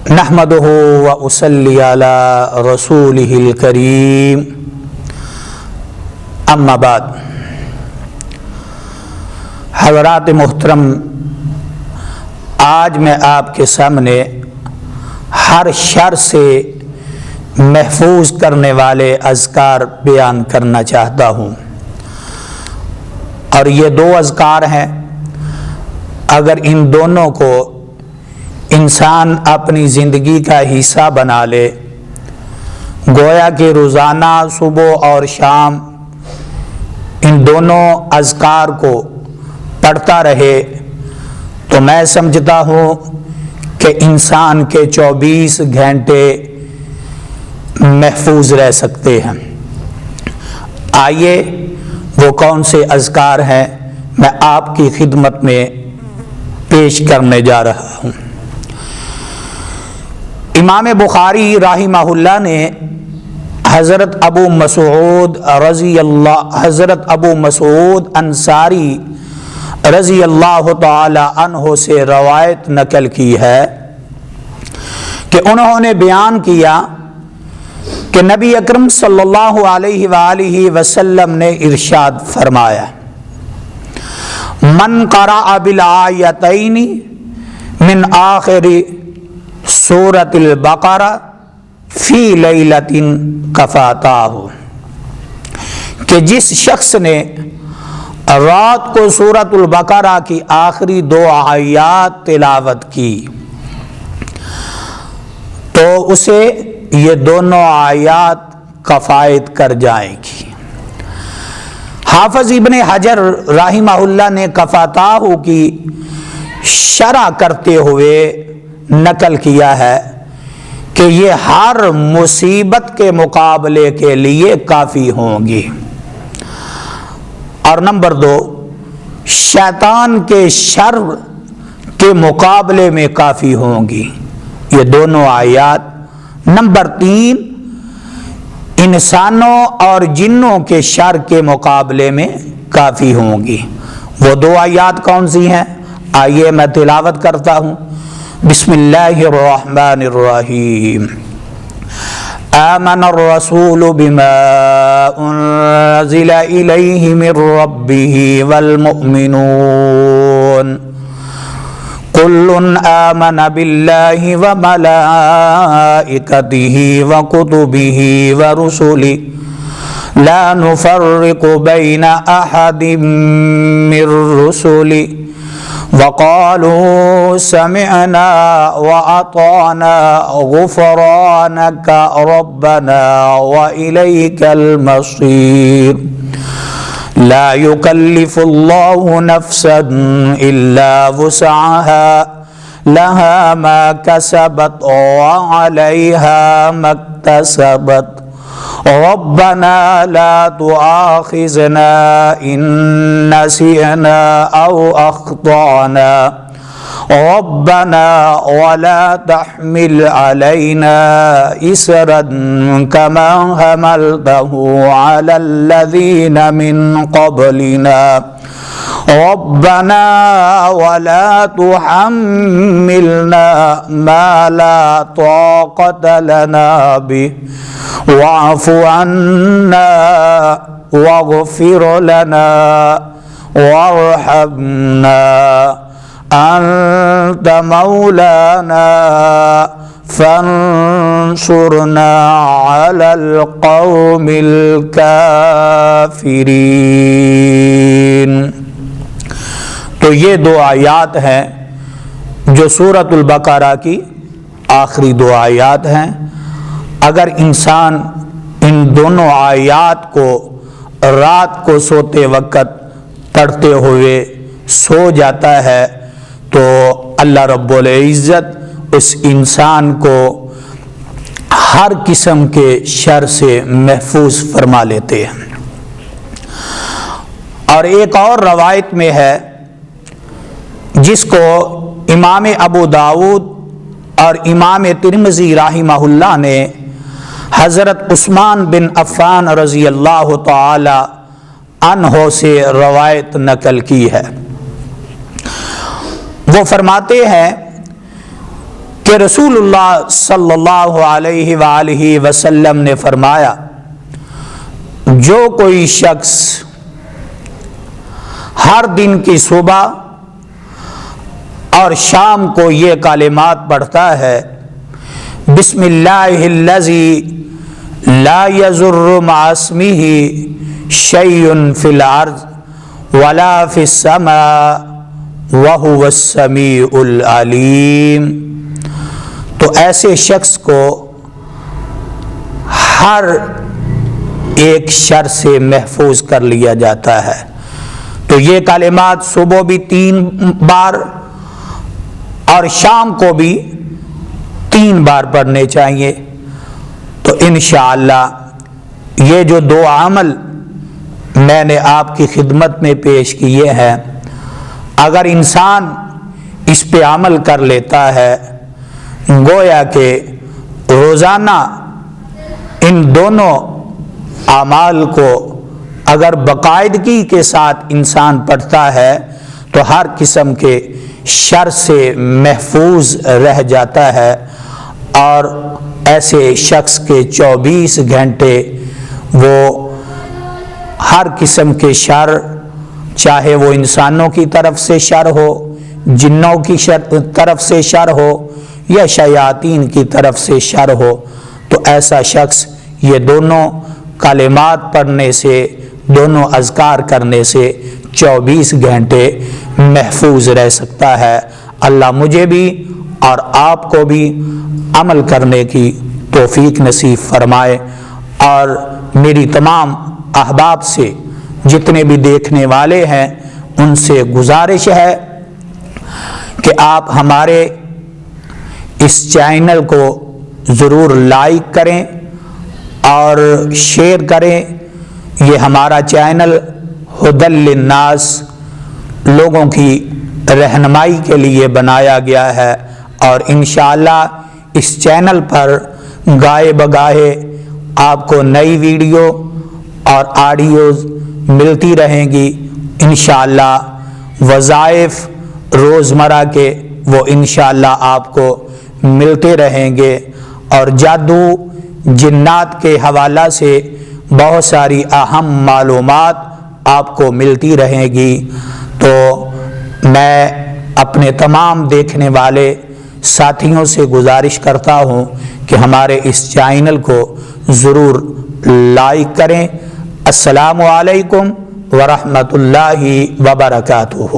نحمدہ و اصلی علی رسولہ الکریم اما بعد۔ حضرات محترم، آج میں آپ کے سامنے ہر شر سے محفوظ کرنے والے اذکار بیان کرنا چاہتا ہوں، اور یہ دو اذکار ہیں۔ اگر ان دونوں کو انسان اپنی زندگی کا حصہ بنا لے، گویا کہ روزانہ صبح اور شام ان دونوں اذکار کو پڑھتا رہے، تو میں سمجھتا ہوں کہ انسان کے 24 گھنٹے محفوظ رہ سکتے ہیں۔ آئیے وہ کون سے اذکار ہیں میں آپ کی خدمت میں پیش کرنے جا رہا ہوں۔ امام بخاری رحمہ اللہ نے حضرت ابو مسعود انصاری رضی اللہ تعالی عنہ سے روایت نقل کی ہے کہ انہوں نے بیان کیا کہ نبی اکرم صلی اللہ علیہ وآلہ وسلم نے ارشاد فرمایا: من قرأ بالآیتین من آخر سورۃ البقرہ فی لیلۃ کفاتاہ، کہ جس شخص نے رات کو سورۃ البقرہ کی آخری 2 آیات تلاوت کی تو اسے یہ دونوں آیات کفایت کر جائیں گی۔ حافظ ابن حجر رحمہ اللہ نے کفاتاہ کی شرح کرتے ہوئے نقل کیا ہے کہ یہ ہر مصیبت کے مقابلے کے لیے کافی ہوں گی، اور نمبر 2 شیطان کے شر کے مقابلے میں کافی ہوں گی یہ دونوں آیات۔ نمبر 3 انسانوں اور جنوں کے شر کے مقابلے میں کافی ہوں گی۔ وہ 2 آیات کون سی ہیں؟ آئیے میں تلاوت کرتا ہوں۔ بسم اللہ الرحمن الرحیم۔ آمن الرسول بما انزل الیہ من ربہ والمؤمنون کل آمن باللہ وملائکتہ وکتبہ ورسلہ لا نفرق بین احد من رسلہ وقالوا سمعنا وأطعنا غفرانك ربنا وإليك المصير لا يكلف الله نفسا إلا وسعها لها ما كسبت وعليها ما اكتسبت ربنا لا تؤاخذنا إن نسينا أو أخطأنا ربنا ولا تحمل علينا إصرا كما حملته على الذين من قبلنا ربنا ولا تحملنا ما لا طاقة لنا به واعف عنا واغفر لنا وارحمنا أنت مولانا فانصرنا على القوم الكافرين۔ تو یہ 2 آیات ہیں جو سورۃ البقرہ کی آخری 2 آیات ہیں۔ اگر انسان ان دونوں آیات کو رات کو سوتے وقت پڑھتے ہوئے سو جاتا ہے تو اللہ رب العزت اس انسان کو ہر قسم کے شر سے محفوظ فرما لیتے ہیں۔ اور ایک اور روایت میں ہے جس کو امام ابو داؤد اور امام ترمذی رحمہ اللہ نے حضرت عثمان بن عفان رضی اللہ تعالی عنہ سے روایت نقل کی ہے۔ وہ فرماتے ہیں کہ کہ رسول اللہ صلی اللہ علیہ وآلہ وسلم نے فرمایا جو کوئی شخص ہر دن کی صبح اور شام کو یہ کلمات پڑھتا ہے بسم اللہ الذی لا یضر مع اسمہ شیء فی الارض ولا فی السماء وہو السمیع العلیم، تو ایسے شخص کو ہر ایک شر سے محفوظ کر لیا جاتا ہے۔ تو یہ کلمات صبح بھی 3 بار اور شام کو بھی 3 بار پڑھنے چاہیے۔ تو انشاءاللہ یہ جو 2 عمل میں نے آپ کی خدمت میں پیش کیے ہیں، اگر انسان اس پہ عمل کر لیتا ہے، گویا کہ روزانہ ان دونوں اعمال کو اگر باقاعدگی کے ساتھ انسان پڑھتا ہے تو ہر قسم کے شر سے محفوظ رہ جاتا ہے، اور ایسے شخص کے 24 گھنٹے وہ ہر قسم کے شر، چاہے وہ انسانوں کی طرف سے شر ہو، جنوں کی طرف سے شر ہو، یا شیاطین کی طرف سے شر ہو، تو ایسا شخص یہ دونوں کلمات پڑھنے سے، دونوں اذکار کرنے سے 24 گھنٹے محفوظ رہ سکتا ہے۔ اللہ مجھے بھی اور آپ کو بھی عمل کرنے کی توفیق نصیب فرمائے، اور میری تمام احباب سے، جتنے بھی دیکھنے والے ہیں، ان سے گزارش ہے کہ آپ ہمارے اس چینل کو ضرور لائک کریں اور شیئر کریں۔ یہ ہمارا چینل ہدی للناس، لوگوں کی رہنمائی کے لیے بنایا گیا ہے، اور انشاءاللہ اس چینل پر گاہے بگاہے آپ کو نئی ویڈیو اور آڈیوز ملتی رہیں گی۔ انشاءاللہ وظائف روزمرہ کے وہ انشاءاللہ آپ کو ملتے رہیں گے، اور جادو جنات کے حوالہ سے بہت ساری اہم معلومات آپ کو ملتی رہیں گی۔ تو میں اپنے تمام دیکھنے والے ساتھیوں سے گزارش کرتا ہوں کہ ہمارے اس چینل کو ضرور لائک کریں۔ السلام علیکم ورحمۃ اللہ وبرکاتہ۔